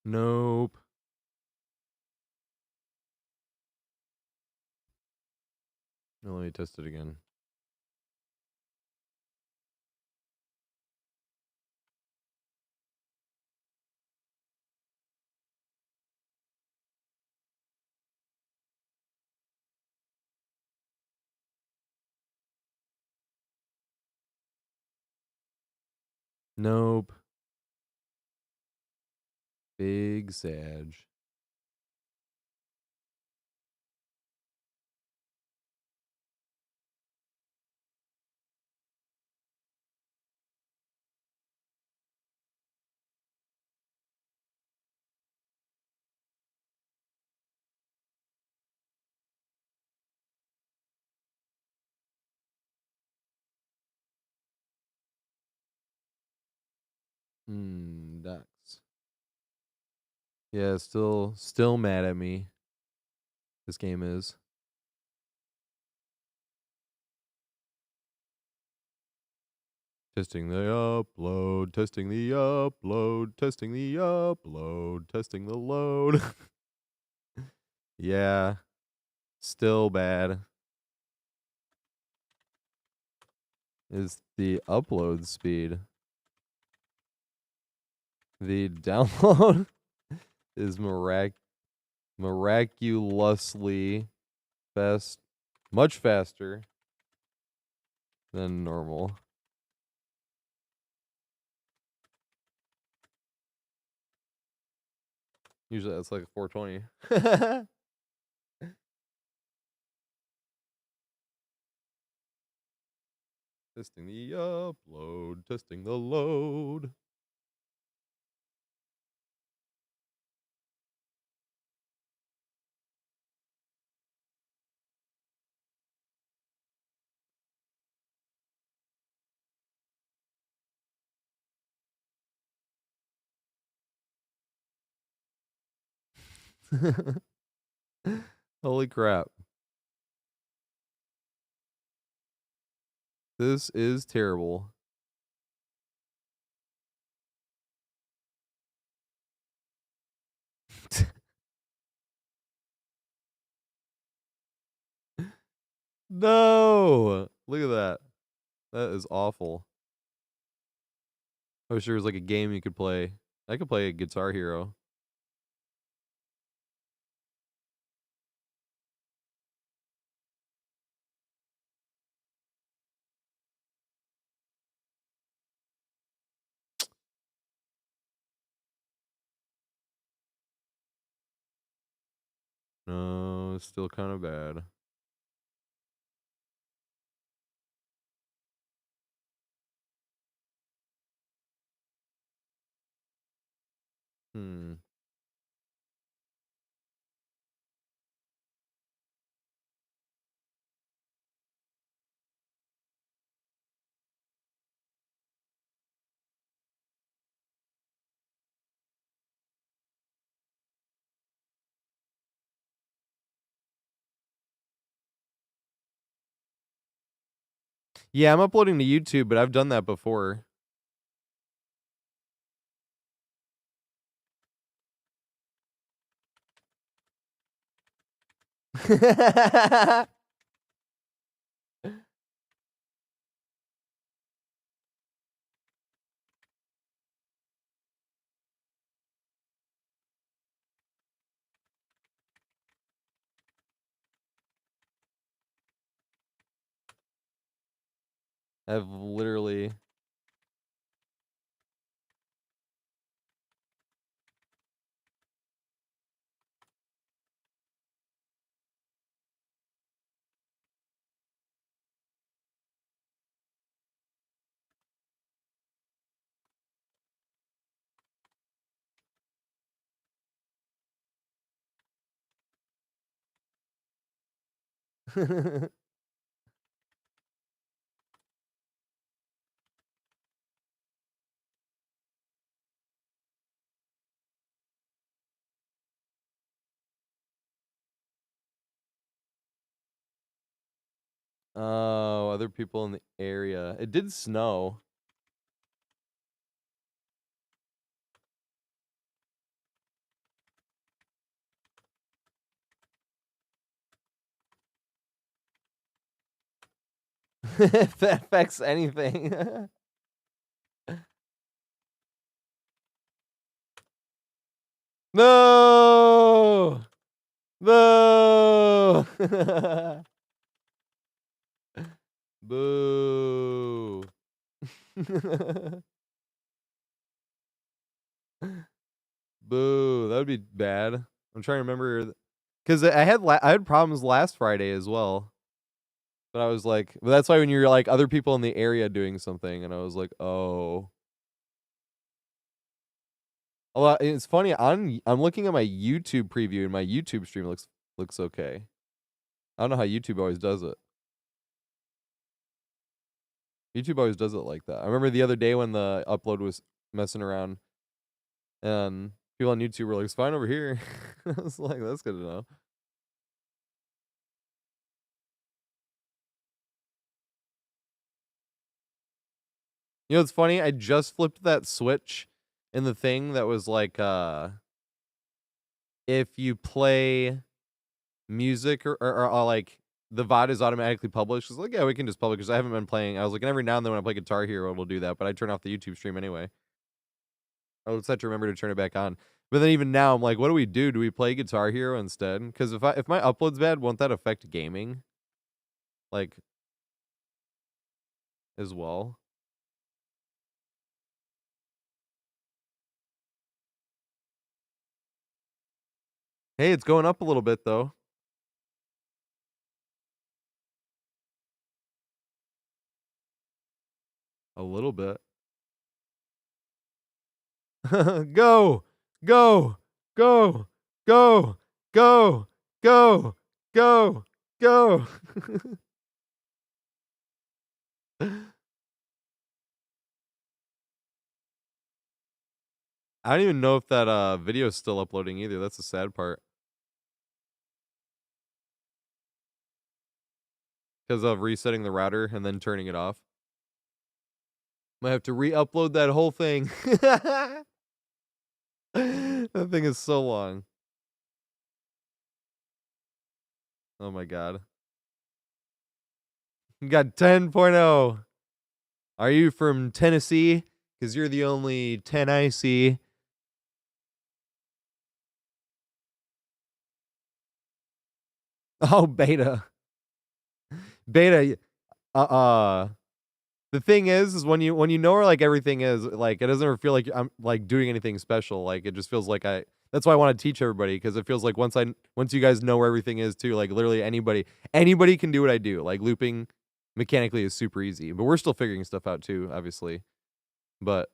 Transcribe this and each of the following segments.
Nope. No, let me test it again. Nope. Big Sag. Ducks. Yeah, still mad at me. This game is. Testing the upload, testing the upload, testing the upload, testing the load. Yeah, still bad. Is the upload speed. The download is miraculously much faster than normal. Usually that's like 420. Testing the upload, testing the load. Holy crap. This is terrible. No! Look at that. That is awful. I wish there was like a game you could play. I could play a Guitar Hero. No, it's still kind of bad. Hmm. Yeah, I'm uploading to YouTube, but I've done that before. I've literally Oh, other people in the area. It did snow. If that affects anything. No! No! Boo. Boo. That would be bad. I'm trying to remember because I had problems last Friday as well. But I was like, but that's why when you're like other people in the area doing something, and I was like, oh. Although it's funny, I'm looking at my YouTube preview, and my YouTube stream looks okay. I don't know how YouTube always does it. YouTube always does it like that. I remember the other day when the upload was messing around, and people on YouTube were like, "It's fine over here." I was like, "That's good to know." You know, it's funny. I just flipped that switch in the thing that was like, if you play music or like the VOD is automatically published. It's like, yeah, we can just publish because I haven't been playing. I was like, every now and then when I play Guitar Hero, it'll do that, but I turn off the YouTube stream anyway. I would have to remember to turn it back on. But then even now, I'm like, what do we do? Do we play Guitar Hero instead? Because if my upload's bad, won't that affect gaming? Like, as well? Hey, it's going up a little bit though. A little bit. Go, go, go, go, go, go, go, go. I don't even know if that video is still uploading either. That's the sad part. Because of resetting the router and then turning it off. Might have to re-upload that whole thing. That thing is so long. Oh my god. You got 10.0. Are you from Tennessee? Because you're the only 10 I see. Oh, beta. Beta. The thing is when you know where like everything is, like it doesn't ever feel like I'm like doing anything special. Like it just feels like that's why I want to teach everybody, because it feels like once you guys know where everything is too, like literally anybody can do what I do. Like looping mechanically is super easy, but we're still figuring stuff out too, obviously. But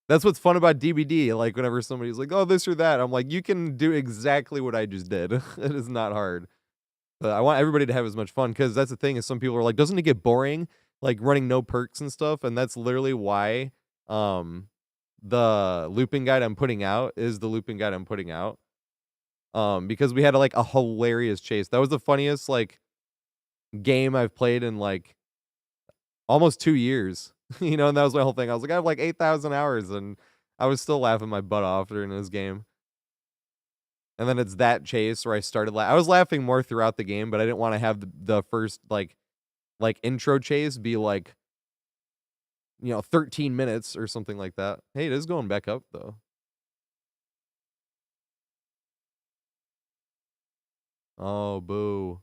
that's what's fun about DBD. Like whenever somebody's like, "Oh, this or that," I'm like, "You can do exactly what I just did." It is not hard. But I want everybody to have as much fun, because that's the thing is some people are like, "Doesn't it get boring, like running no perks and stuff?" And that's literally why the looping guide I'm putting out is the looping guide I'm putting out. Because we had like a hilarious chase. That was the funniest like game I've played in like almost 2 years. You know, and that was my whole thing. I was like, I have like 8,000 hours, and I was still laughing my butt off during this game. And then it's that chase where I started I was laughing more throughout the game, but I didn't want to have the first like intro chase be like, 13 minutes or something like that. Hey, it is going back up though. Oh, boo.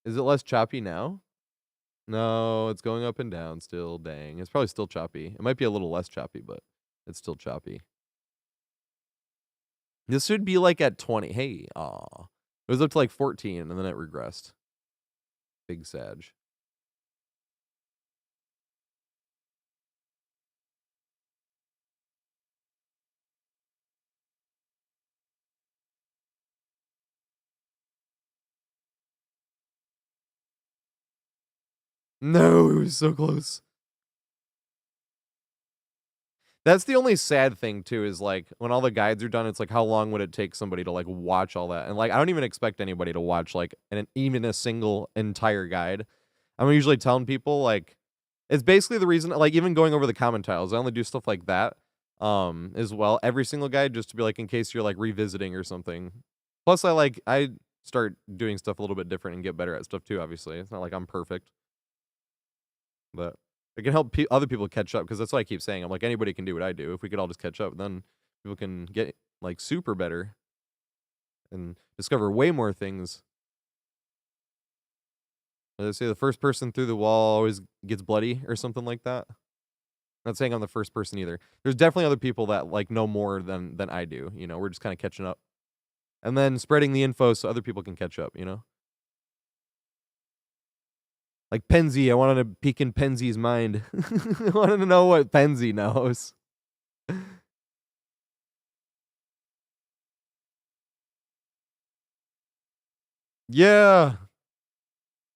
Is it less choppy now? No, it's going up and down still. Dang. It's probably still choppy. It might be a little less choppy, but it's still choppy. This should be like at 20. Hey, aw. It was up to like 14 and then it regressed. Big Sag. No, it was so close. That's the only sad thing too, is like when all the guides are done, it's like how long would it take somebody to like watch all that? And like I don't even expect anybody to watch like even a single entire guide. I'm usually telling people like it's basically the reason, like even going over the comment tiles, I only do stuff like that as well, every single guide, just to be like in case you're like revisiting or something. Plus, I start doing stuff a little bit different and get better at stuff too. Obviously, it's not like I'm perfect, but it can help other people catch up. Because that's what I keep saying. I'm like anybody can do what I do. If we could all just catch up, then people can get like super better and discover way more things. They say the first person through the wall always gets bloody or something like that. Not saying I'm the first person either. There's definitely other people that like know more than I do. You know, we're just kind of catching up, and then spreading the info so other people can catch up. You know, like Penzi. I wanted to peek in Penzi's mind. I wanted to know what Penzi knows. Yeah,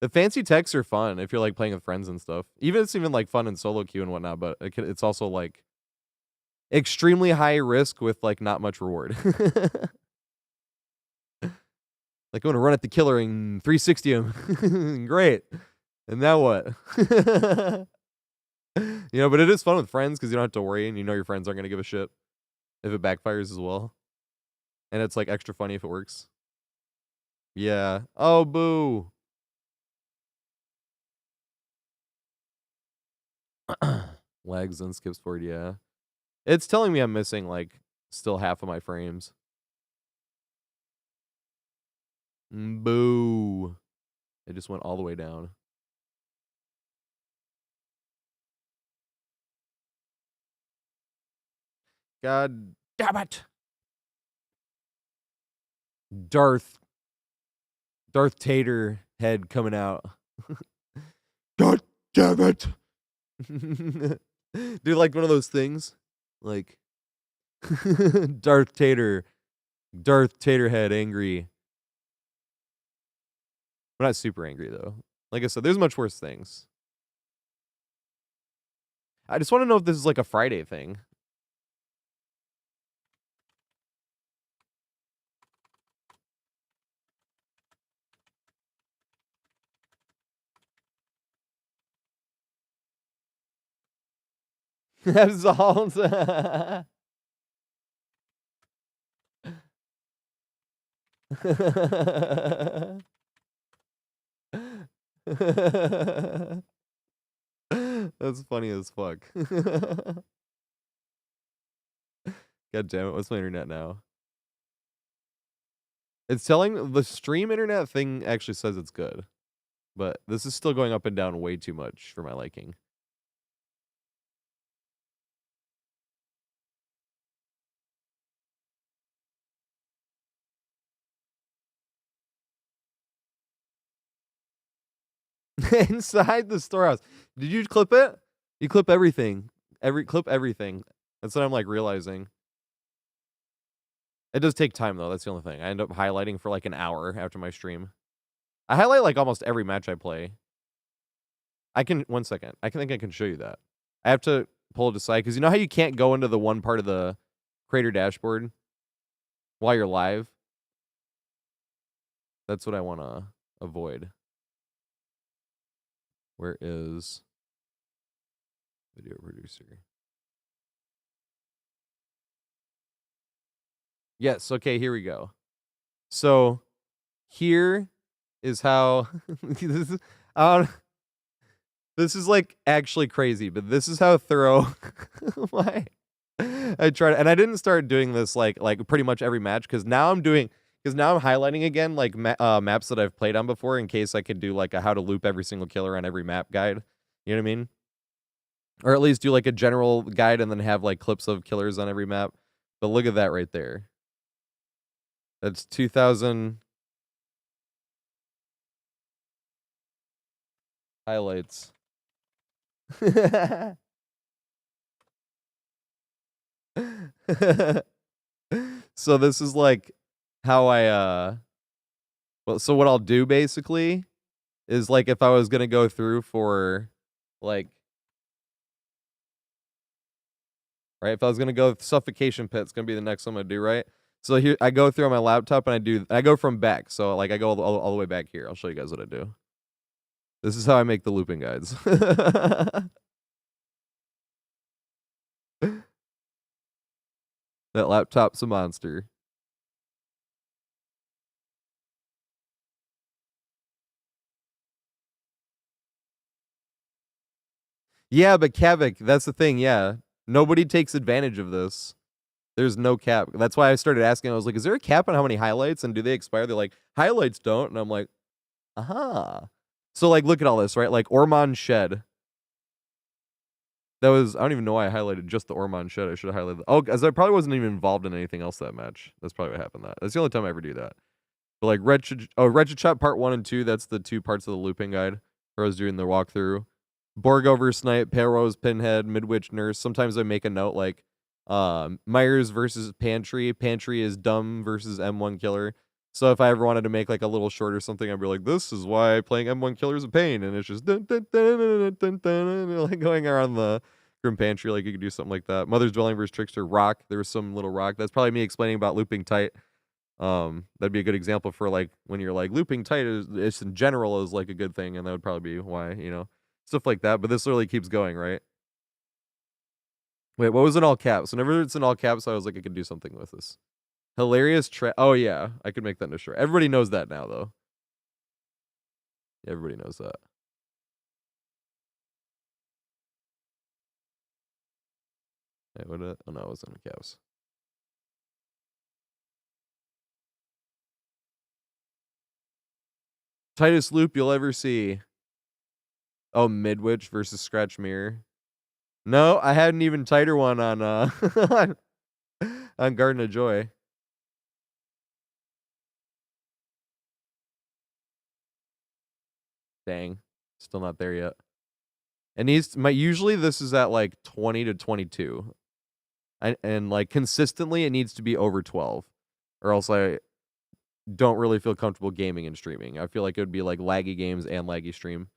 the fancy texts are fun if you're like playing with friends and stuff. It's even like fun in solo queue and whatnot. But it's also like extremely high risk with like not much reward. Like, I'm gonna run at the killer and 360 him. Great. And now what? But it is fun with friends because you don't have to worry and you know your friends aren't gonna give a shit if it backfires as well. And it's like extra funny if it works. Yeah. Oh, boo. Lags and skips forward, yeah. It's telling me I'm missing like still half of my frames. Boo. It just went all the way down. God damn it. Darth Tater head coming out. God damn it. Do like one of those things? Like Darth Taterhead angry. I'm not super angry though. Like I said, there's much worse things. I just want to know if this is like a Friday thing. Absolved. That's funny as fuck. God damn it, what's my internet now? It's telling the stream internet thing actually says it's good. But this is still going up and down way too much for my liking. Inside the storehouse. Did you clip it? You clip everything. Clip everything. That's what I'm like realizing. It does take time though. That's the only thing. I end up highlighting for like an hour after my stream. I highlight like almost every match I play. I can 1 second. I think I can show you that. I have to pull it aside because you know how you can't go into the one part of the creator dashboard while you're live? That's what I want to avoid. Where is video producer? Yes, okay, here we go. So here is how this is this is like actually crazy, but this is how thorough my I tried, and I didn't start doing this like pretty much every match because now I'm highlighting again like maps that I've played on before in case I could do like a how to loop every single killer on every map guide. You know what I mean? Or at least do like a general guide and then have like clips of killers on every map. But look at that right there. That's 2000 highlights. So this is like how so what I'll do basically is like if I was gonna go through for like right, if I was gonna go with suffocation pit, it's gonna be the next one I'm gonna do, right? So here I go through on my laptop and I go from back. So like I go all the way back here. I'll show you guys what I do. This is how I make the looping guides. That laptop's a monster. Yeah, but Kavik, that's the thing. Yeah, nobody takes advantage of this. There's no cap. That's why I started asking. I was like, "Is there a cap on how many highlights and do they expire?" They're like, "Highlights don't," and I'm like, "Aha." So like, look at all this, right? Like Ormond Shed. That was I don't even know why I highlighted just the Ormond Shed. I should have highlighted. Oh, because I probably wasn't even involved in anything else that match. That's probably what happened. That's the only time I ever do that. But like Wretched Shot Part 1 and 2, that's the two parts of the looping guide where I was doing the walkthrough. Borgover Snipe, Pelrose, Pinhead, Midwich Nurse. Sometimes I make a note like Myers versus Pantry. Pantry is dumb versus M1 Killer. So if I ever wanted to make like a little short or something, I'd be like, this is why playing M1 Killer is a pain. And it's just dun, dun, dun, dun, dun, dun, dun, like going around the Grim Pantry. Like you could do something like that. Mother's Dwelling versus Trickster, Rock. There was some little rock. That's probably me explaining about looping tight. That'd be a good example for like when you're like looping tight is in general is like a good thing, and that would probably be why, stuff like that. But this literally keeps going, right? Wait, what was in all caps? Whenever it's in all caps, I was like, I could do something with this. Hilarious Oh yeah, I could make that into short. Everybody knows that now, though. Everybody knows that. Wait, what? Oh no, it was in the caps. Tightest loop you'll ever see. Oh, Midwich versus Scratch Mirror. No, I had an even tighter one on on Garden of Joy. Dang, still not there yet. It needs usually this is at like 20 to 22. And like consistently it needs to be over 12 or else I don't really feel comfortable gaming and streaming. I feel like it would be like laggy games and laggy stream.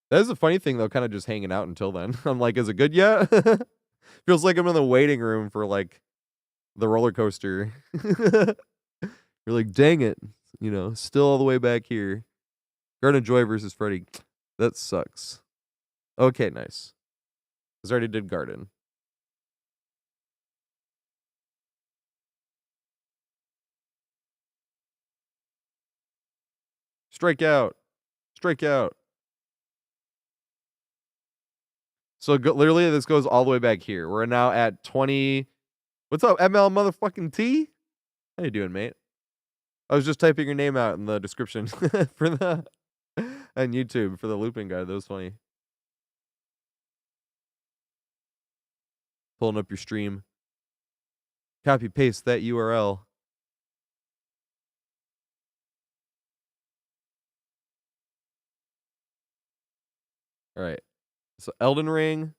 That is a funny thing though, kind of just hanging out until then. I'm like, is it good yet? Feels like I'm in the waiting room for like the roller coaster. You're like, dang it, still all the way back here. Garden of Joy versus Freddy. That sucks. Okay, nice. Because I already did Garden. Strike out. Strike out. So literally, this goes all the way back here. We're now at 20. What's up, ML motherfucking T? How you doing, mate? I was just typing your name out in the description for the on YouTube for the looping guide. That was funny. Pulling up your stream. Copy paste that URL. All right. So Elden Ring.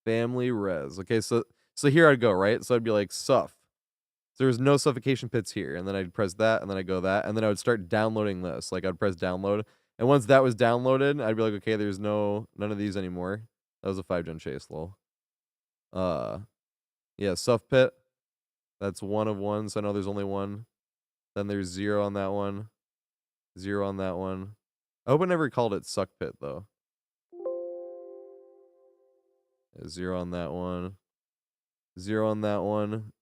Family res. Okay, so here I'd go, right? So I'd be like suff. So there's no suffocation pits here, and then I'd press that, and then I go that, and then I would start downloading this. Like I'd press download, and once that was downloaded, I'd be like, okay, there's none of these anymore. That was a 5-gen chase, lol. Uh, yeah, Suff Pit. That's one of one, so I know there's only one. Then there's 0 on that one. 0 on that one. I hope I never called it Suck Pit though. 0 on that one. 0 on that one.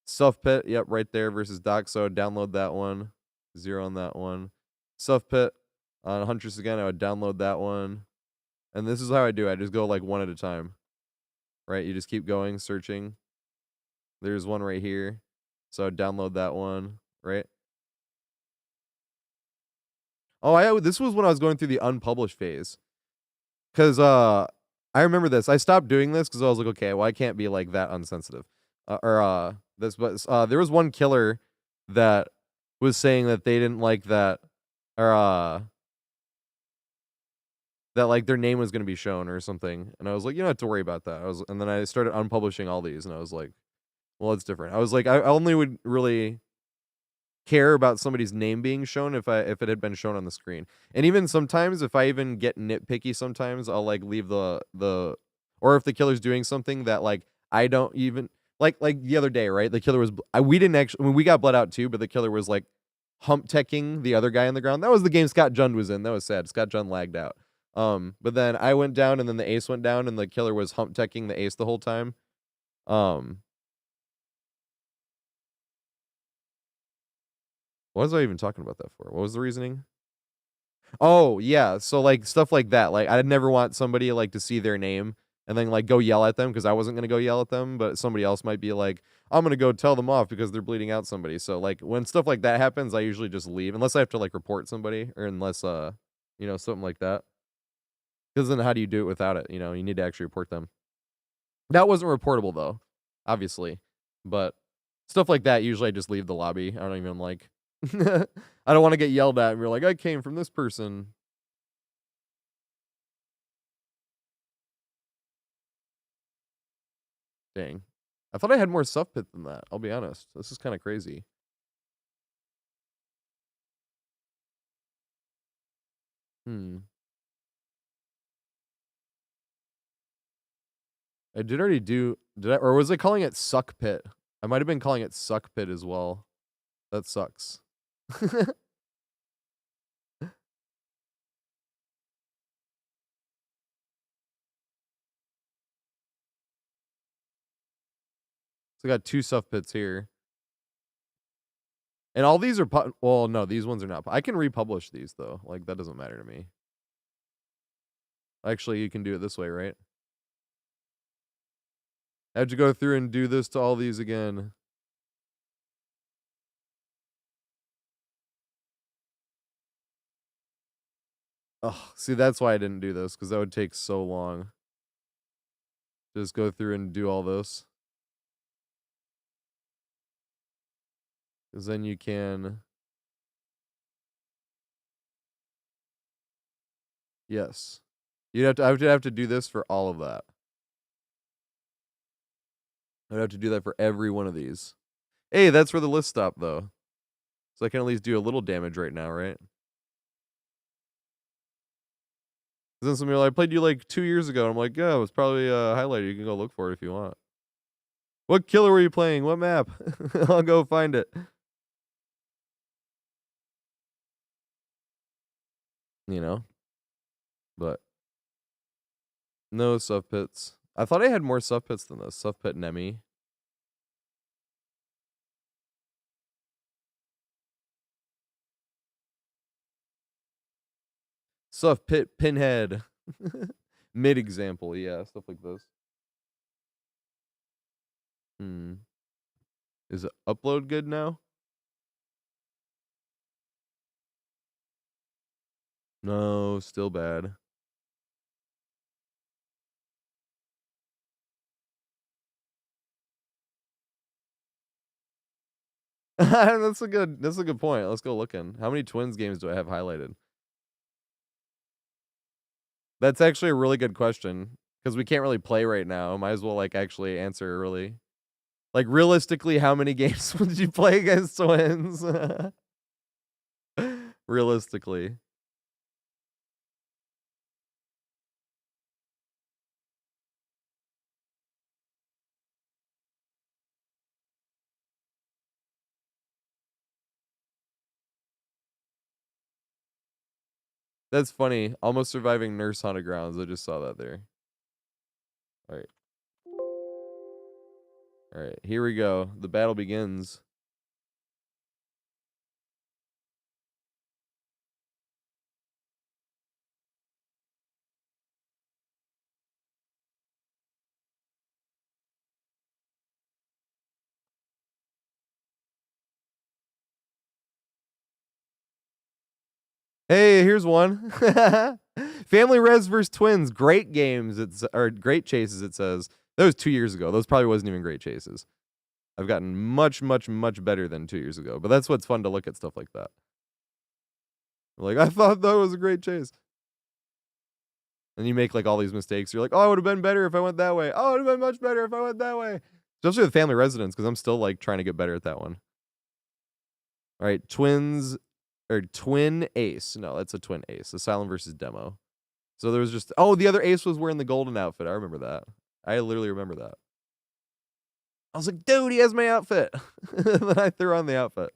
Suff Pit, yep, right there versus Doc. So download that one. 0 on that one. Suff Pit on Huntress again. I would download that one. And this is how I do it. I just go like one at a time. Right? You just keep going, searching. There's one right here. So I'd download that one, right? Oh, this was when I was going through the unpublished phase. Cause I remember this. I stopped doing this because I was like, okay, well, I can't be like that unsensitive. But there was one killer that was saying that they didn't like that, or that like their name was gonna be shown or something. And I was like, you don't have to worry about that. And then I started unpublishing all these, and I was like, well, it's different. I was like, I only would really care about somebody's name being shown if it had been shown on the screen. And even sometimes if I even get nitpicky sometimes I'll like leave the or if the killer's doing something that like I don't even like the other day, right? The killer was we didn't actually we got bled out too, but the killer was like hump teching the other guy on the ground. That was the game Scott Jund was in. That was sad. Scott Jund lagged out. But then I went down and then the ace went down and the killer was hump teching the ace the whole time. Um What was I even talking about that for? What was the reasoning? Oh, yeah, so, like, stuff like that, like, I'd never want somebody, like, to see their name and then, like, go yell at them because I wasn't gonna go yell at them, but somebody else might be like, "I'm gonna go tell them off because they're bleeding out somebody." So, like, when stuff like that happens, I usually just leave unless I have to, like, report somebody or unless, something like that. Because then how do you do it without it, you need to actually report them. That wasn't reportable though, obviously, but stuff like that, usually I just leave the lobby. I don't even like I don't wanna get yelled at and be like, "I came from this person." Dang. I thought I had more Suff Pit than that, I'll be honest. This is kinda crazy. Hmm. I did already do did I or was I calling it Suck Pit? I might have been calling it Suck Pit as well. That sucks. So I got 2 Suff Pits here. And all these are well, no, these ones are not I can republish these though, like, that doesn't matter to me. Actually, you can do it this way, right? I have to go through and do this to all these again. Oh, see, that's why I didn't do this because that would take so long. Just go through and do all this. Because then you can yes. I would have to do this for all of that. I'd have to do that for every one of these. Hey, that's where the list stopped, though. So I can at least do a little damage right now, right? 'Cause then somebody will, "I played you, like, 2 years ago." I'm like, "Yeah, it was probably, highlighted. You can go look for it if you want." "What killer were you playing? What map?" I'll go find it. You know? But no sub pits. I thought I had more sub pits than this. Sub pit Nemi. Sub pit Pinhead. Mid example, yeah, stuff like this. Hmm. Is it upload good now? No, still bad. That's a good point. Let's go looking. How many Twins games do I have highlighted? That's actually a really good question because we can't really play right now. Might as well like actually answer early. Like realistically, how many games would you play against Twins? Realistically. That's funny. Almost surviving Nurse Haunted Grounds. I just saw that there. All right. All right. Here we go. The battle begins. Hey, here's one. Family Res vs Twins, great games. Or great chases. It says that was 2 years ago. Those probably wasn't even great chases. I've gotten much, much, much better than 2 years ago. But that's what's fun to look at stuff like that. Like I thought that was a great chase, and you make like all these mistakes. You're like, oh, I would have been better if I went that way. Oh, it would have been much better if I went that way. Especially with Family Residence, because I'm still like trying to get better at that one. All right, twins or twin ace. No, that's a twin ace. Asylum versus demo. So there was just the other ace was wearing the golden outfit. I remember that. I literally remember that. I was like, dude, he has my outfit. Then I threw on the outfit.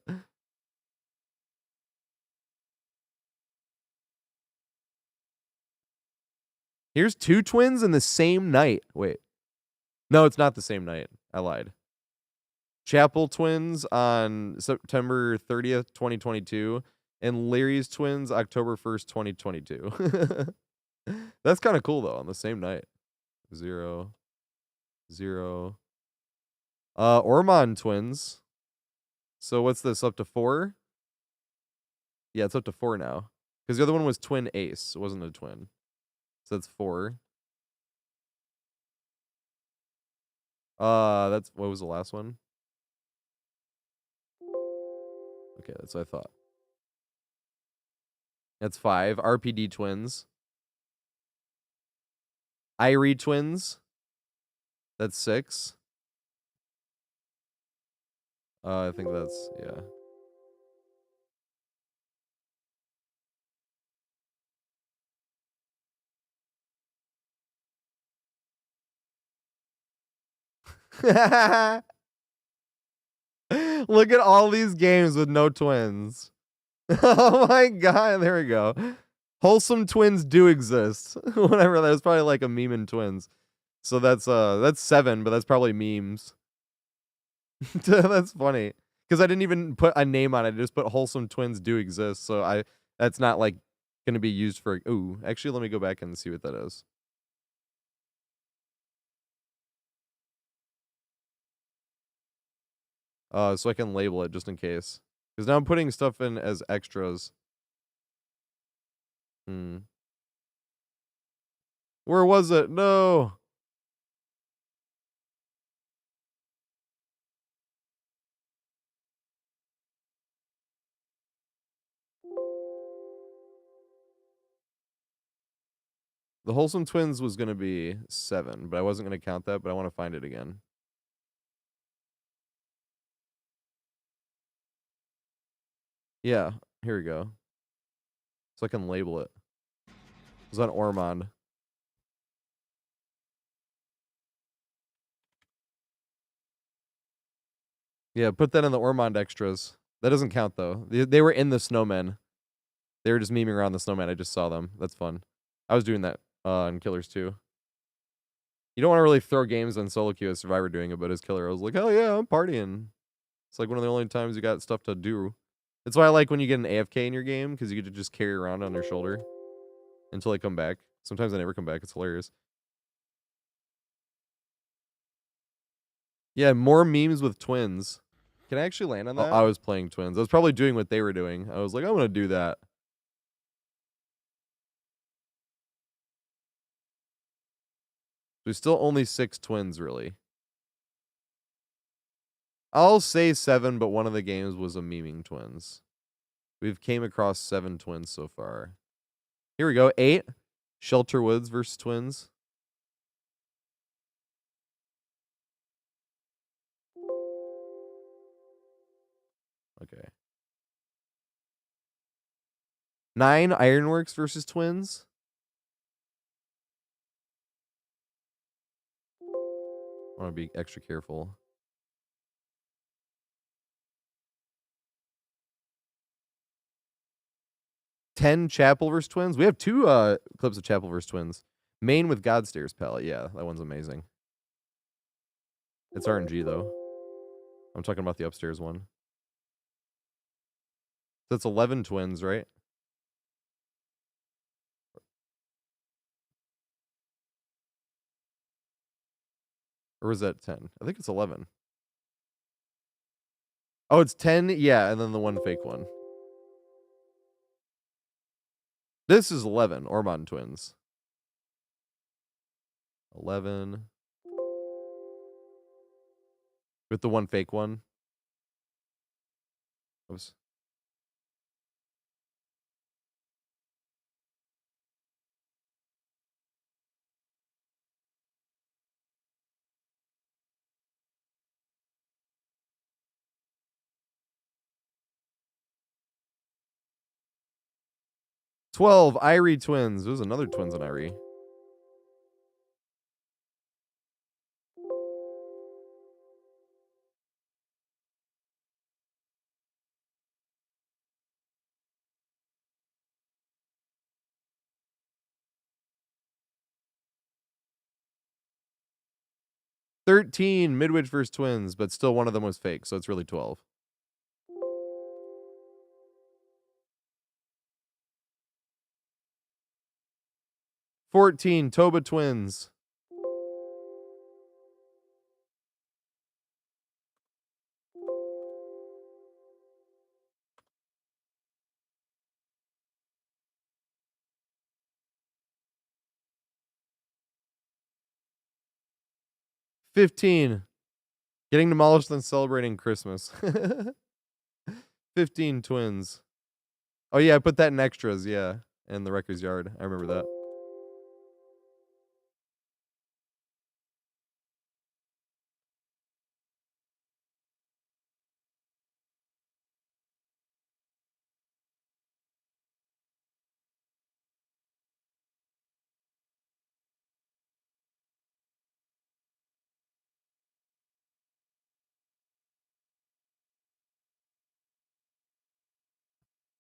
Here's two twins in the same night. Wait. No, it's not the same night. I lied. Chapel twins on September 30th, 2022, and Larry's twins October 1st, 2022. That's kind of cool though, on the same night. 0, 0. Ormond twins. So what's this, up to 4? Yeah, it's up to 4 now. Because the other one was twin ace. It wasn't a twin. So that's 4. That's, what was the last one? Okay, that's what I thought. That's 5. RPD twins. Irie twins. That's 6. I think that's, yeah. Look at all these games with no twins. Oh my god, there we go. Wholesome twins do exist. Whatever, that was probably like a meme in twins. So that's 7, but that's probably memes. That's funny. Because I didn't even put a name on it, I just put wholesome twins do exist. So that's not like gonna be used for, ooh, actually let me go back and see what that is. So I can label it just in case. Because now I'm putting stuff in as extras. Where was it? No. The wholesome twins was gonna be 7, but I wasn't gonna count that, but I want to find it again. Yeah, here we go. So I can label it. It was on Ormond. Yeah, put that in the Ormond extras. That doesn't count though. They were in the snowmen. They were just memeing around the snowman. I just saw them. That's fun. I was doing that in Killers too. You don't want to really throw games on solo queue as Survivor doing it, but as Killer, I was like, hell yeah, I'm partying. It's like one of the only times you got stuff to do. That's why I like when you get an AFK in your game, because you get to just carry around on their shoulder until they come back. Sometimes they never come back. It's hilarious. Yeah, more memes with twins. Can I actually land on that? I was playing twins. I was probably doing what they were doing. I was like, I'm going to do that. There's still only 6 twins, really. I'll say 7, but one of the games was a memeing twins. We've came across 7 twins so far. Here we go. 8. Shelter Woods versus twins. Okay. 9. Ironworks versus twins. I want to be extra careful. 10. Chapel versus twins. We have 2 clips of Chapel versus twins. Main with Godstairs palette. Yeah, that one's amazing. It's RNG though. I'm talking about the upstairs one. So it's 11 twins, right? Or was that 10? I think it's 11. Oh, it's 10? Yeah, and then the one fake one. This is 11, Ormond twins. 11. With the one fake one. Oops. "12. Irie twins." There's another twins in Irie. 13 Midwich versus Twins, but still one of them was fake, so it's really 12. 14 Toba Twins. 15 getting demolished and celebrating Christmas. 15 Twins. Oh yeah, I put that in extras, yeah, in the Wrecker's Yard. I remember that.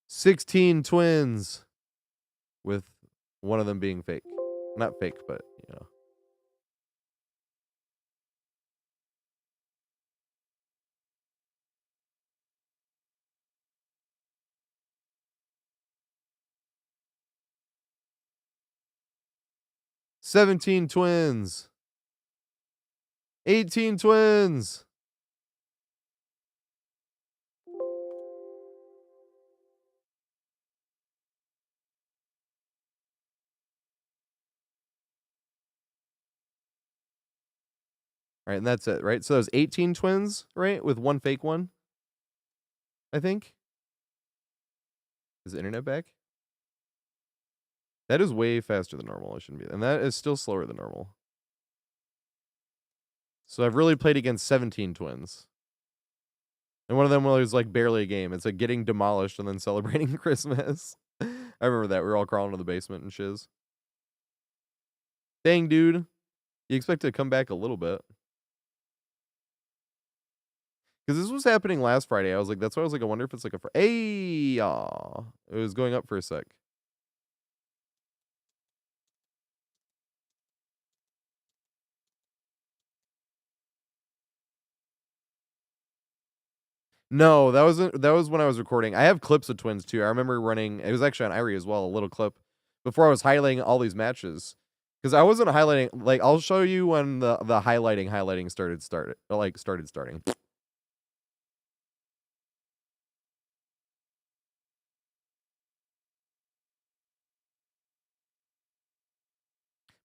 $16 Twins, with one of them being fake. Not fake, but you know. $17 Twins. $18 Twins. All right, and that's it, right? So there's 18 Twins, right? With one fake one, I think. Is the internet back? That is way faster than normal. It shouldn't be. And that is still slower than normal. So I've really played against 17 Twins. And one of them was like barely a game. It's like getting demolished and then celebrating Christmas. I remember that. We were all crawling to the basement and shiz. Dang, dude. You expect it to come back a little bit. Because this was happening last Friday. I was like, that's why I was like, I wonder if it's like a... Hey! Aw. It was going up for a sec. No, that was when I was recording. I have clips of Twins too. I remember running, it was actually on Irie as well, a little clip before I was highlighting all these matches. Because I wasn't highlighting, like I'll show you when the highlighting started starting.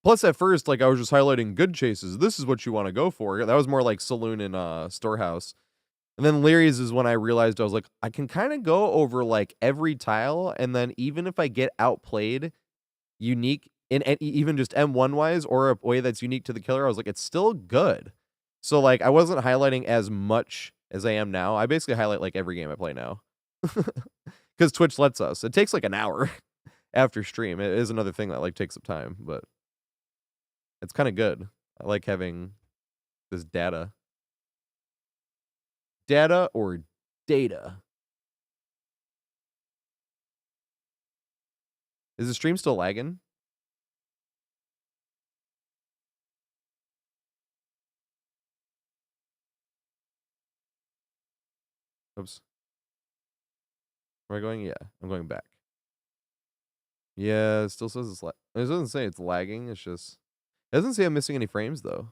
Plus at first, like I was just highlighting good chases. This is what you want to go for. That was more like Saloon and Storehouse. And then Leary's is when I realized I was like, I can kind of go over like every tile, and then even if I get outplayed, unique in even just M1 wise or a way that's unique to the killer, I was like, it's still good. So like I wasn't highlighting as much as I am now. I basically highlight like every game I play now. Because Twitch lets us. It takes like an hour after stream. It is another thing that like takes up time, but it's kind of good. I like having this data. Data or data? Is the stream still lagging? Oops. Am I going? Yeah, I'm going back. Yeah, it still says it's it doesn't say it's lagging. It's just it doesn't say I'm missing any frames though.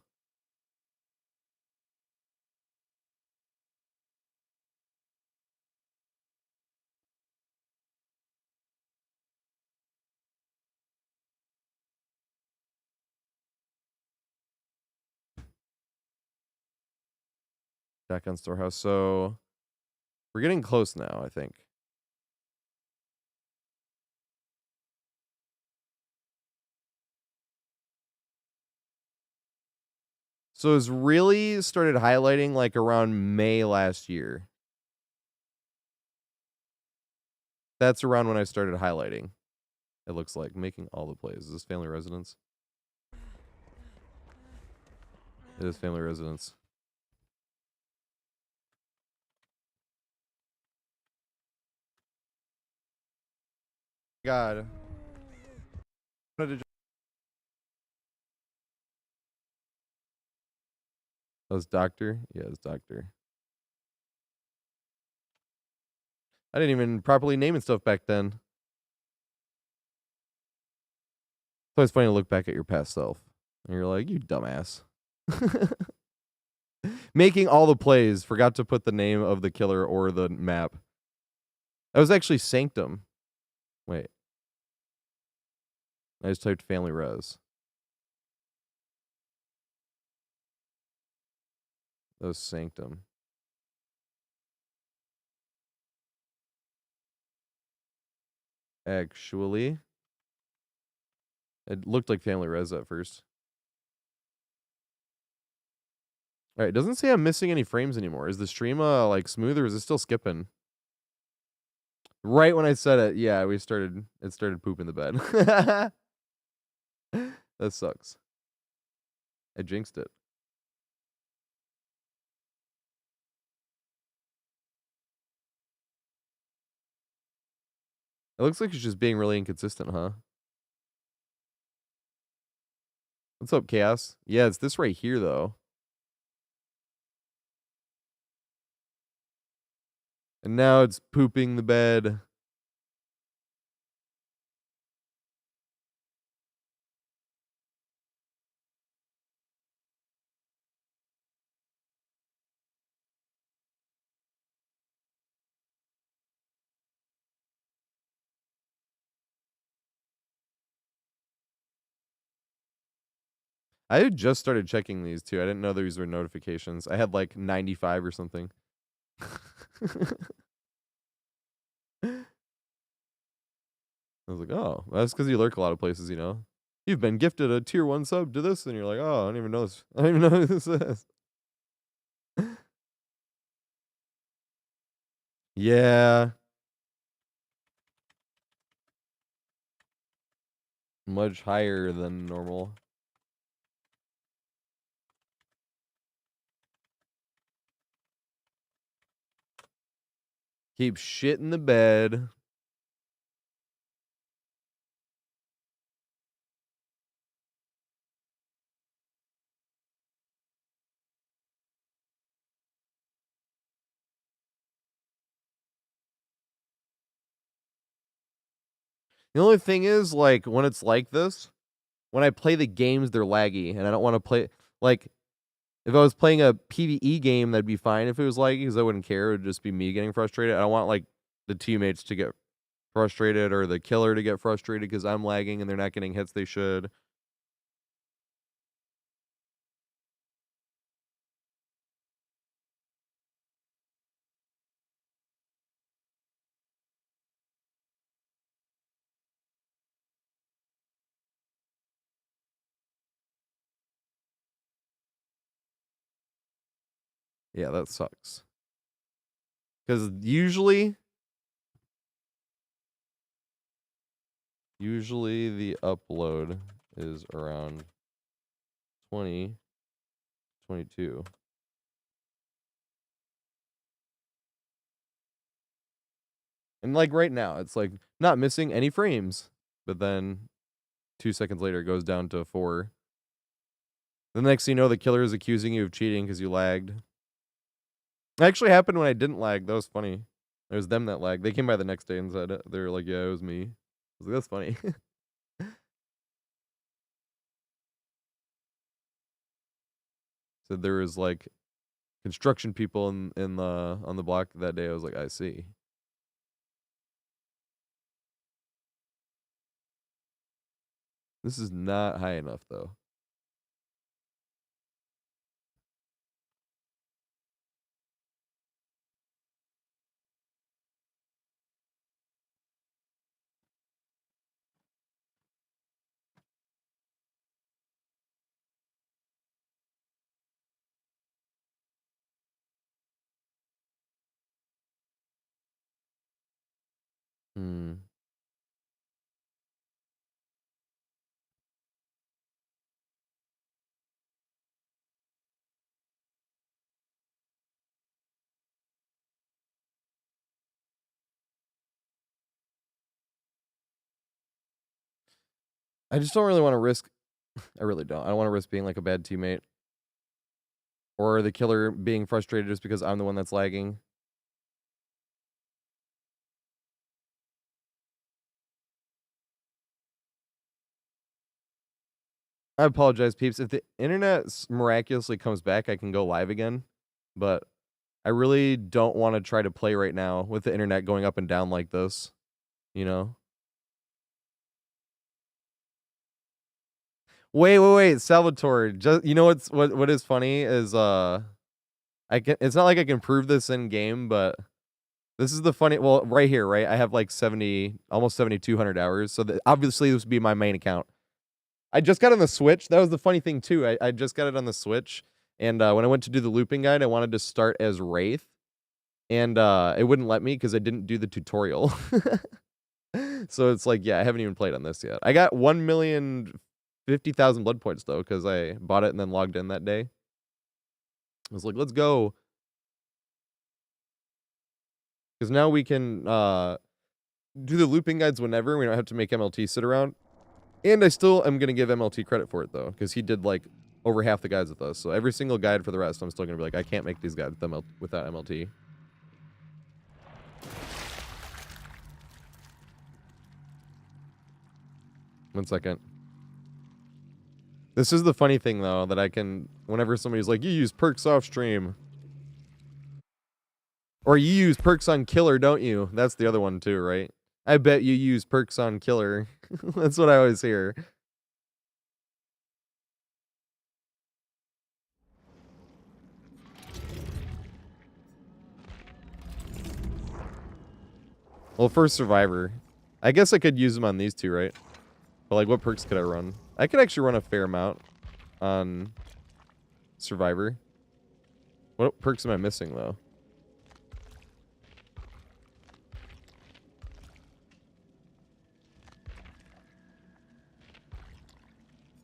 Back on Storehouse. So we're getting close now, I think. So it's really started highlighting like around May last year. That's around when I started highlighting. It looks like making all the plays. Is this family residence? It is family residence. God. That was Doctor? Yeah, it was Doctor. I didn't even properly name and stuff back then. It's always funny to look back at your past self. And you're like, you dumbass. Making all the plays, forgot to put the name of the killer or the map. That was actually Sanctum. Wait. I just typed Family Res. That was Sanctum. Actually, it looked like Family Res at first. All right, it doesn't say I'm missing any frames anymore. Is the stream like smooth or is it still skipping? Right when I said it, yeah, it started pooping the bed. That sucks. I jinxed it. It looks like it's just being really inconsistent, huh? What's up, Chaos? Yeah, it's this right here, though. And now it's pooping the bed. I had just started checking these, too. I didn't know these were notifications. I had, like, 95 or something. I was like, oh, that's because you lurk a lot of places, you know? You've been gifted a tier 1 sub to this, and you're like, oh, I don't even know this. I don't even know who this is. Yeah. Much higher than normal. Keep shit in the bed. The only thing is, like, when it's like this, when I play the games, they're laggy, and I don't want to play. Like, if I was playing a PvE game, that'd be fine if it was laggy, because I wouldn't care. It would just be me getting frustrated. I don't want, like, the teammates to get frustrated or the killer to get frustrated because I'm lagging and they're not getting hits they should. Yeah, that sucks. Because usually the upload is around 20, 22. And like right now, it's like not missing any frames. But then 2 seconds later, it goes down to 4. The next thing you know, the killer is accusing you of cheating because you lagged. It actually happened when I didn't lag. That was funny. It was them that lagged. They came by the next day and said it. They were like, yeah, it was me. I was like, that's funny. Said there was like construction people in the on the block that day. I was like, I see. This is not high enough though. Hmm. I just don't really want to risk. I really don't. I don't want to risk being like a bad teammate. Or the killer being frustrated just because I'm the one that's lagging. I apologize, peeps. If the internet miraculously comes back, I can go live again. But I really don't want to try to play right now with the internet going up and down like this. You know? Wait, Salvatore. Just you know what is funny is I can it's not like I can prove this in game, but this is the funny well, right here, right? I have like 70 almost 7,200 hours. So obviously this would be my main account. I just got on the Switch. That was the funny thing too. I just got it on the Switch, and when I went to do the looping guide, I wanted to start as Wraith, and it wouldn't let me because I didn't do the tutorial. So it's like, yeah, I haven't even played on this yet. I got 1,050,000 blood points though because I bought it and then logged in that day. I was like, let's go, because now we can do the looping guides whenever. We don't have to make MLT sit around. And I still am going to give MLT credit for it, though, because he did, like, over half the guides with us. So every single guide for the rest, I'm still going to be like, I can't make these guides without MLT. One second. This is the funny thing, though, that I can, whenever somebody's like, you use perks off stream. Or you use perks on killer, don't you? That's the other one, too, right? I bet you use perks on killer. That's what I always hear. Well, for Survivor, I guess I could use them on these two, right? But, like, what perks could I run? I could actually run a fair amount on Survivor. What perks am I missing, though?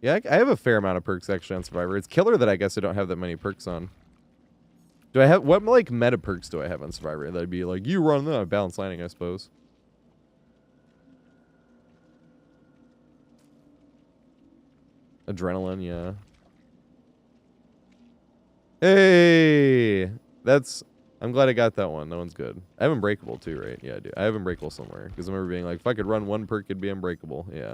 Yeah, I have a fair amount of perks, actually, on Survivor. It's Killer that I guess I don't have that many perks on. Do I have... What, like, meta perks do I have on Survivor? That'd be like, you run that. Balance landing, I suppose. Adrenaline, yeah. Hey! That's... I'm glad I got that one. That one's good. I have Unbreakable, too, right? Yeah, I do. I have Unbreakable somewhere. Because I remember being like, if I could run one perk, it'd be Unbreakable. Yeah.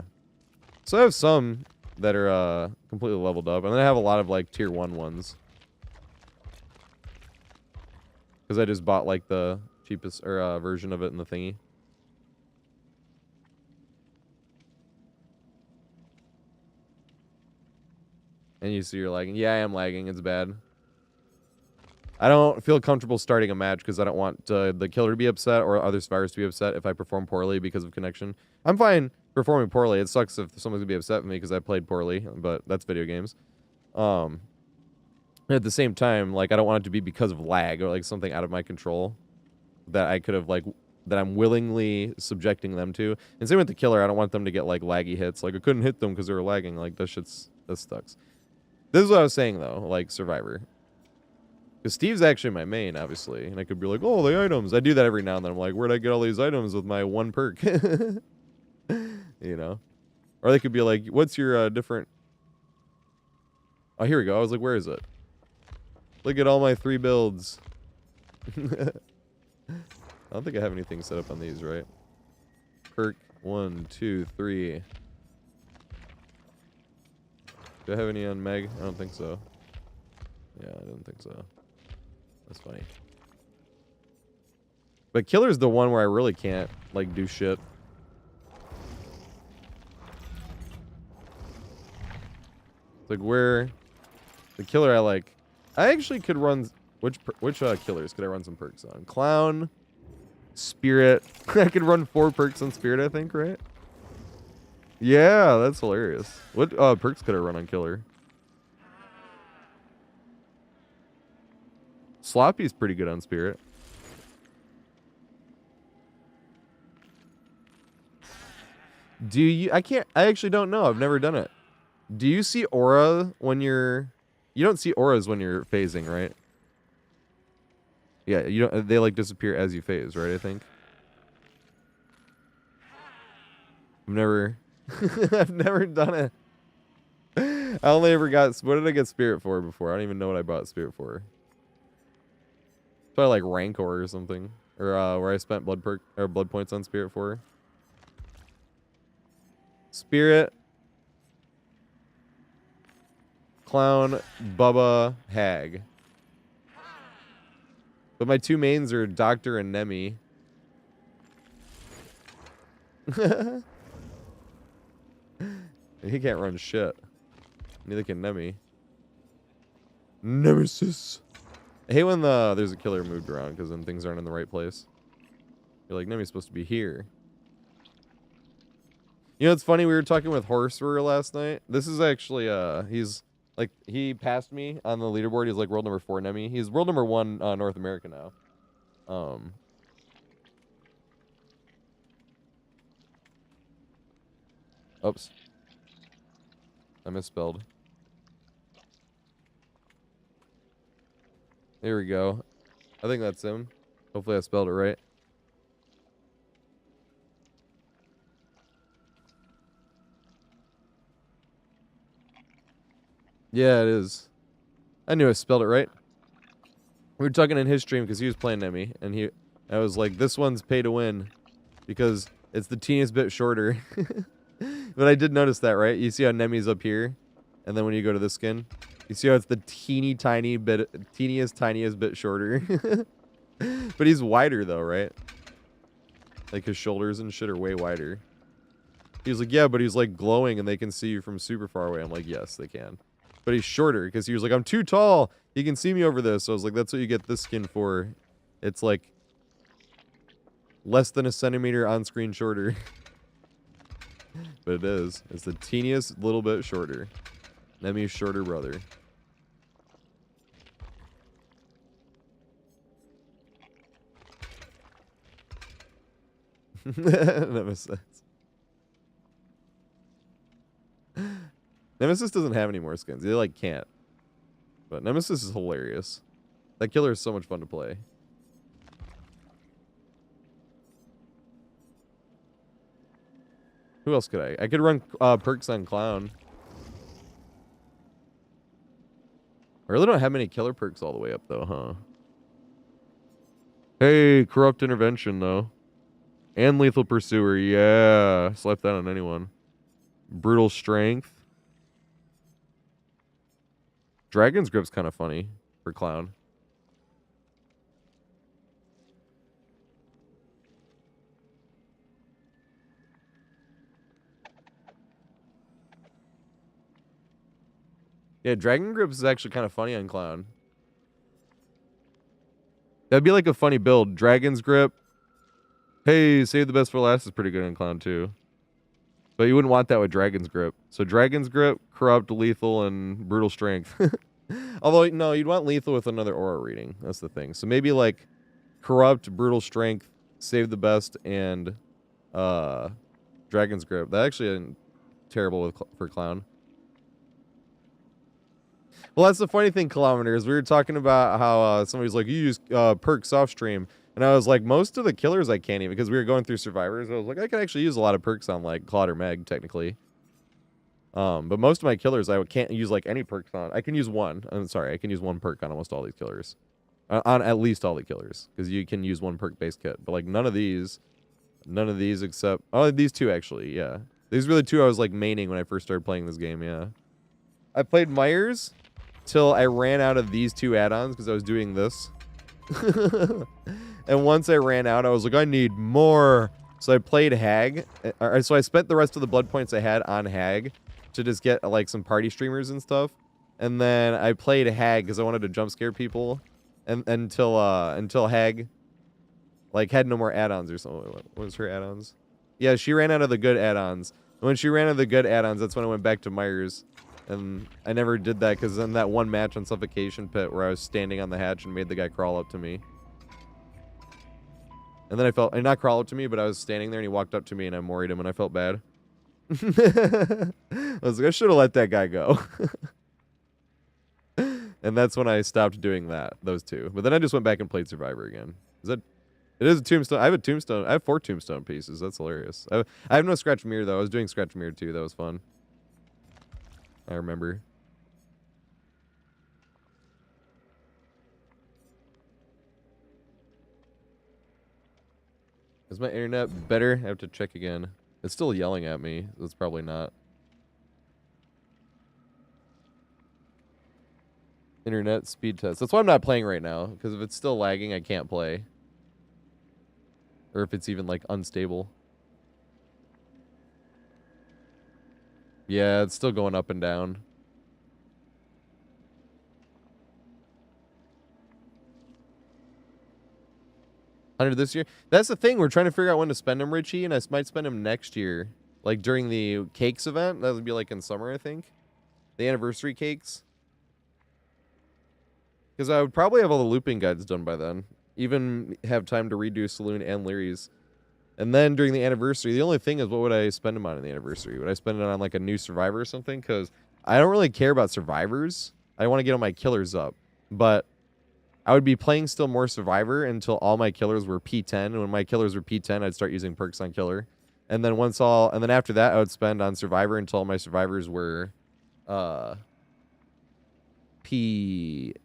So I have some that are completely leveled up. And then I have a lot of, like, tier 1 ones. Because I just bought, like, the cheapest version of it in the thingy. And you see you're lagging. Yeah, I am lagging. It's bad. I don't feel comfortable starting a match because I don't want the killer to be upset or other survivors to be upset if I perform poorly because of connection. I'm fine performing poorly. It sucks if someone's going to be upset with me because I played poorly, but that's video games. At the same time, like, I don't want it to be because of lag or, like, something out of my control that I could have, like, that I'm willingly subjecting them to. And same with the killer. I don't want them to get, like, laggy hits. Like, I couldn't hit them because they were lagging. Like, that sucks. This is what I was saying, though, like, Survivor. Because Steve's actually my main, obviously. And I could be like, oh, the items. I do that every now and then. I'm like, where'd I get all these items with my one perk? You know? Or they could be like, what's your different... Oh, here we go. I was like, where is it? Look at all my 3 builds. I don't think I have anything set up on these, right? Perk 1, 2, 3. Do I have any on Meg? I don't think so. Yeah, I don't think so. That's funny. But Killer's the one where I really can't, like, do shit. It's like, where... The Killer I like... I actually could run... Which Killers could I run some perks on? Clown... Spirit. I could run 4 perks on Spirit, I think, right? Yeah, that's hilarious. What perks could I run on Killer? Sloppy's pretty good on Spirit. Do you... I actually don't know. I've never done it. Do you see aura when you're... You don't see auras when you're phasing, right? Yeah, you don't... They, like, disappear as you phase, right, I think? I've never... I've never done it. I only ever got, what did I get Spirit for before? I don't even know what I bought Spirit for. Probably like Rancor or something. Or where I spent blood points on Spirit for. Spirit, Clown, Bubba, Hag. But my two mains are Doctor and Nemi. He can't run shit. Neither can Nemi. Nemesis. I hate when there's a killer moved around because then things aren't in the right place. You're like, Nemi's supposed to be here. You know, it's funny. We were talking with Horserer last night. This is actually, he's like, he passed me on the leaderboard. He's like world number 4 Nemi. He's world number 1 North America now. Oops. I misspelled. There we go. I think that's him. Hopefully I spelled it right. Yeah, it is. I knew I spelled it right. We were talking in his stream because he was playing Nemi, and I was like, this one's pay to win because it's the teeniest bit shorter. But I did notice that, right? You see how Nemi's up here, and then when you go to this skin, you see how it's the teeniest tiniest bit shorter. But he's wider though, right? Like his shoulders and shit are way wider. He was like, yeah, but he's like glowing and they can see you from super far away. I'm like, yes, they can. But he's shorter because he was like, I'm too tall. He can see me over this. So I was like, that's what you get this skin for. It's like less than a centimeter on screen shorter. But it is. It's the teeniest little bit shorter. Nemi's shorter brother. Nemesis. Nemesis doesn't have any more skins. They like can't. But Nemesis is hilarious. That killer is so much fun to play. Who else could I? I could run perks on Clown. I really don't have many killer perks all the way up though, huh? Hey, Corrupt Intervention though. And Lethal Pursuer, yeah. Slap that on anyone. Brutal Strength. Dragon's Grip's kind of funny for Clown. Yeah, Dragon Grips is actually kind of funny on Clown. That'd be like a funny build. Dragon's Grip. Hey, Save the Best for Last is pretty good on Clown too. But you wouldn't want that with Dragon's Grip. So Dragon's Grip, Corrupt, Lethal, and Brutal Strength. Although, no, you'd want Lethal with another aura reading. That's the thing. So maybe like Corrupt, Brutal Strength, Save the Best, and Dragon's Grip. That actually isn't terrible for Clown. Well, that's the funny thing, Kilometers. We were talking about how somebody's like, you use perks off stream. And I was like, most of the killers I can't even, because we were going through survivors. I was like, I can actually use a lot of perks on like Claude or Meg, technically. But most of my killers I can't use like any perks on. I can use one. I'm sorry, I can use one perk on almost all these killers. On at least all the killers. Because you can use one perk base kit. But like none of these except, oh, these two actually, yeah. These were the two I was like maining when I first started playing this game, yeah. I played Myers till I ran out of these two add-ons because I was doing this. And once I ran out, I was like, I need more. So I played Hag. So I spent the rest of the blood points I had on Hag to just get like some party streamers and stuff. And then I played Hag because I wanted to jump scare people, and until Hag like had no more add-ons or something. What was her add-ons? Yeah, she ran out of the good add-ons. And when she ran out of the good add-ons, that's when I went back to Myers. And I never did that because in that one match on Suffocation Pit where I was standing on the hatch and made the guy crawl up to me. And then not crawl up to me, but I was standing there and he walked up to me and I moried him and I felt bad. I was like, I should have let that guy go. And that's when I stopped doing those two. But then I just went back and played Survivor again. It is a tombstone. I have a tombstone. I have 4 tombstone pieces. That's hilarious. I have no Scratch Mirror though. I was doing Scratch Mirror too. That was fun. I remember. Is my internet better? I have to check again. It's still yelling at me. So it's probably not. Internet speed test. That's why I'm not playing right now. Because if it's still lagging, I can't play. Or if it's even, like, unstable. Yeah, it's still going up and down. $100 this year. That's the thing. We're trying to figure out when to spend them, Richie, and I might spend them next year. Like, during the cakes event. That would be, like, in summer, I think. The anniversary cakes. Because I would probably have all the looping guides done by then. Even have time to redo Saloon and Leary's. And then during the anniversary, the only thing is, what would I spend them on in the anniversary? Would I spend it on, like, a new Survivor or something? Because I don't really care about Survivors. I want to get all my killers up. But I would be playing still more Survivor until all my killers were P10. And when my killers were P10, I'd start using perks on killer. And then and then after that, I would spend on Survivor until all my Survivors were P...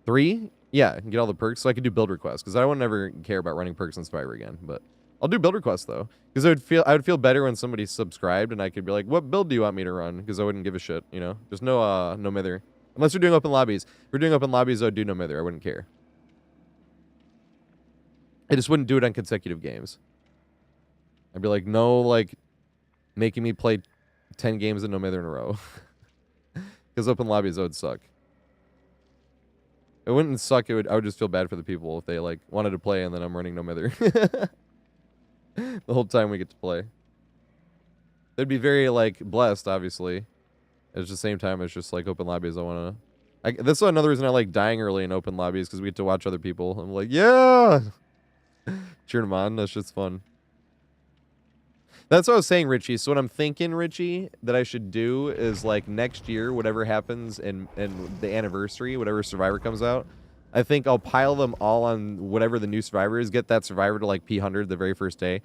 Three? Yeah, and get all the perks so I could do build requests, because I would never care about running perks on Survivor again, but I'll do build requests though, because I would feel better when somebody subscribed and I could be like, what build do you want me to run? Because I wouldn't give a shit, you know. There's no mither. Unless we're doing open lobbies. If we're doing open lobbies, I would do no mither. I wouldn't care. I just wouldn't do it on consecutive games. I'd be like, no, like, making me play 10 games in no mither in a row. Because open lobbies, that would suck. It wouldn't suck. I would just feel bad for the people if they, like, wanted to play and then I'm running no mither. The whole time we get to play. They'd be very, like, blessed, obviously. At the same time, it's just, like, open lobbies. That's another reason I like dying early in open lobbies, because we get to watch other people. I'm like, yeah! Cheering them on. That's just fun. That's what I was saying, Richie. So what I'm thinking, Richie, that I should do is, like, next year, whatever happens in the anniversary, whatever Survivor comes out, I think I'll pile them all on whatever the new Survivor is, get that Survivor to, like, P100 the very first day.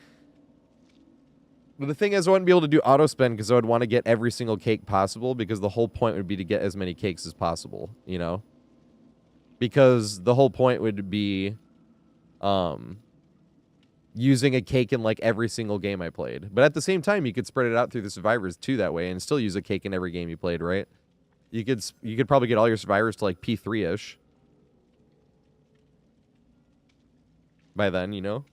But the thing is, I wouldn't be able to do auto spend because I would want to get every single cake possible, because the whole point would be to get as many cakes as possible, you know? Because the whole point would be, using a cake in, like, every single game I played. But at the same time, you could spread it out through the Survivors too that way and still use a cake in every game you played, right? You could probably get all your Survivors to, like, P3-ish. By then, you know?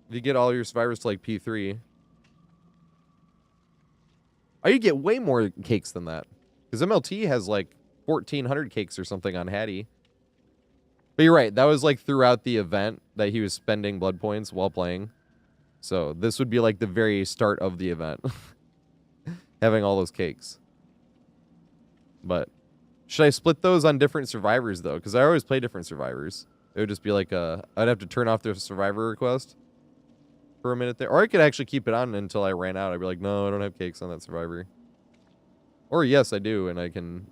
If you get all your Survivors to, like, P3... Oh, you get way more cakes than that. Because MLT has, like, 1,400 cakes or something on Hattie. But you're right. That was, like, throughout the event that he was spending blood points while playing. So this would be, like, the very start of the event. Having all those cakes. But should I split those on different Survivors, though? Because I always play different Survivors. It would just be like I'd have to turn off the Survivor request for a minute there. Or I could actually keep it on until I ran out. I'd be like, no, I don't have cakes on that Survivor. Or yes, I do, and I can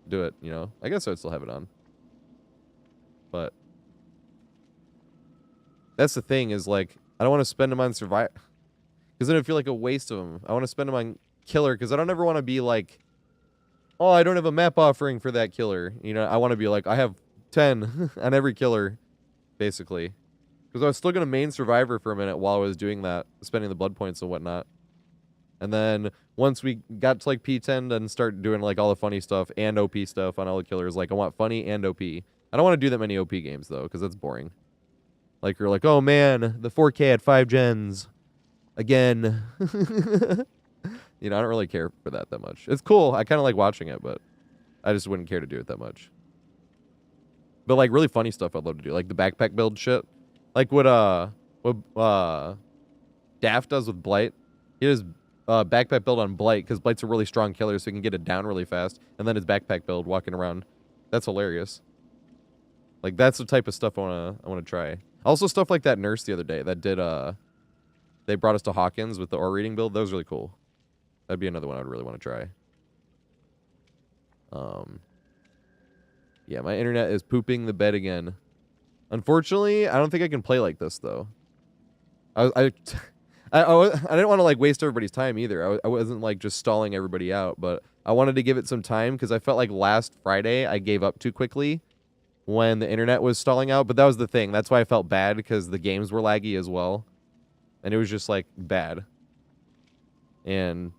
do it, you know. I guess I'd still have it on. But that's the thing, is, like, I don't want to spend them on Survivor, because then it'd feel like a waste of them. I want to spend them on Killer, because I don't ever want to be like, oh, I don't have a map offering for that Killer. You know, I want to be like, I have 10 on every Killer, basically. Because I was still going to main Survivor for a minute while I was doing that, spending the blood points and whatnot. And then once we got to, like, P10 and start doing, like, all the funny stuff and OP stuff on all the Killers, like, I want funny and OP. I don't want to do that many OP games, though, because that's boring. Like, you're like, oh, man, the 4K at 5 gens. Again. You know, I don't really care for that much. It's cool. I kind of like watching it, but I just wouldn't care to do it that much. But, like, really funny stuff I'd love to do. Like, the backpack build shit. Like, what Daft does with Blight. He does backpack build on Blight, because Blight's a really strong killer, so he can get it down really fast. And then his backpack build walking around. That's hilarious. Like, that's the type of stuff I wanna try. Also, stuff like that nurse the other day that did they brought us to Hawkins with the aura reading build. That was really cool. That'd be another one I would really want to try. Yeah, my internet is pooping the bed again. Unfortunately, I don't think I can play like this, though. I didn't want to, like, waste everybody's time either. I wasn't, like, just stalling everybody out, but I wanted to give it some time, because I felt like last Friday I gave up too quickly, when the internet was stalling out, but that was the thing. That's why I felt bad, because the games were laggy as well. And it was just like bad. And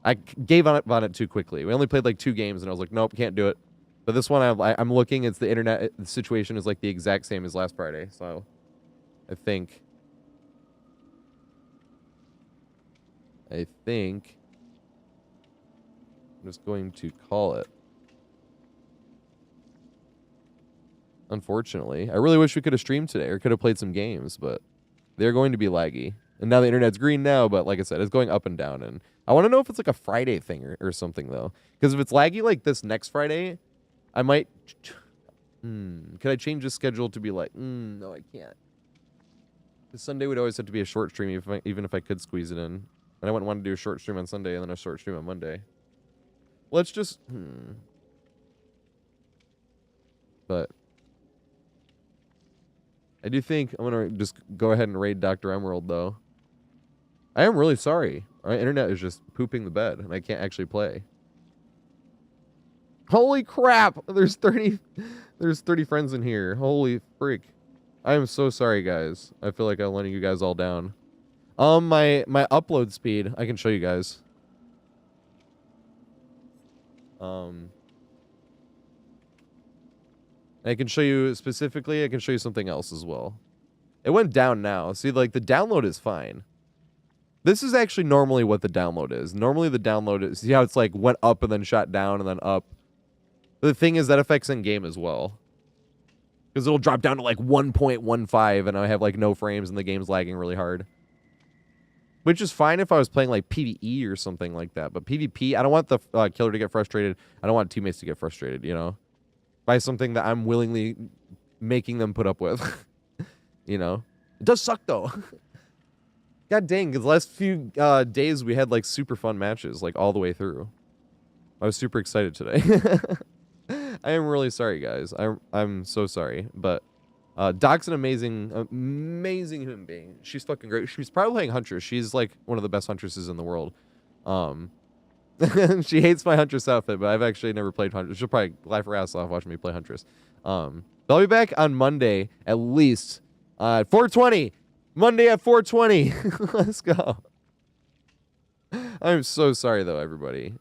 I gave up on it too quickly. We only played like 2 games and I was like, nope, can't do it. But this one I'm looking, it's the internet situation is like the exact same as last Friday. So I think I'm just going to call it. Unfortunately, I really wish we could have streamed today or could have played some games, but they're going to be laggy. And now the internet's green now, but like I said, it's going up and down. And I want to know if it's like a Friday thing or something, though. Because if it's laggy like this next Friday, I might... Could I change the schedule to be like... no, I can't. The Sunday would always have to be a short stream, even if I could squeeze it in. And I wouldn't want to do a short stream on Sunday and then a short stream on Monday. Let's just... But... I do think I'm going to just go ahead and raid Dr. Emerald, though. I am really sorry. Our internet is just pooping the bed, and I can't actually play. Holy crap! There's 30 friends in here. Holy freak. I am so sorry, guys. I feel like I'm letting you guys all down. My upload speed, I can show you guys. I can show you specifically, I can show you something else as well. It went down now. See, like, the download is fine. This is actually normally what the download is. Normally the download is, see how it's like went up and then shot down and then up. But the thing is that affects in game as well. Because it'll drop down to like 1.15 and I have like no frames and the game's lagging really hard. Which is fine if I was playing like PvE or something like that. But PvP, I don't want the killer to get frustrated. I don't want teammates to get frustrated, you know? By something that I'm willingly making them put up with. You know? It does suck, though. God dang, because the last few days we had, like, super fun matches, like, all the way through. I was super excited today. I am really sorry, guys. I'm so sorry. But Doc's an amazing human being. She's fucking great. She's probably playing Huntress. She's, like, one of the best Huntresses in the world. She hates my Huntress outfit, but I've actually never played Huntress. She'll probably laugh her ass off watching me play Huntress. But I'll be back on Monday, at least, at 4:20. Monday at 4:20. Let's go. I'm so sorry, though, everybody.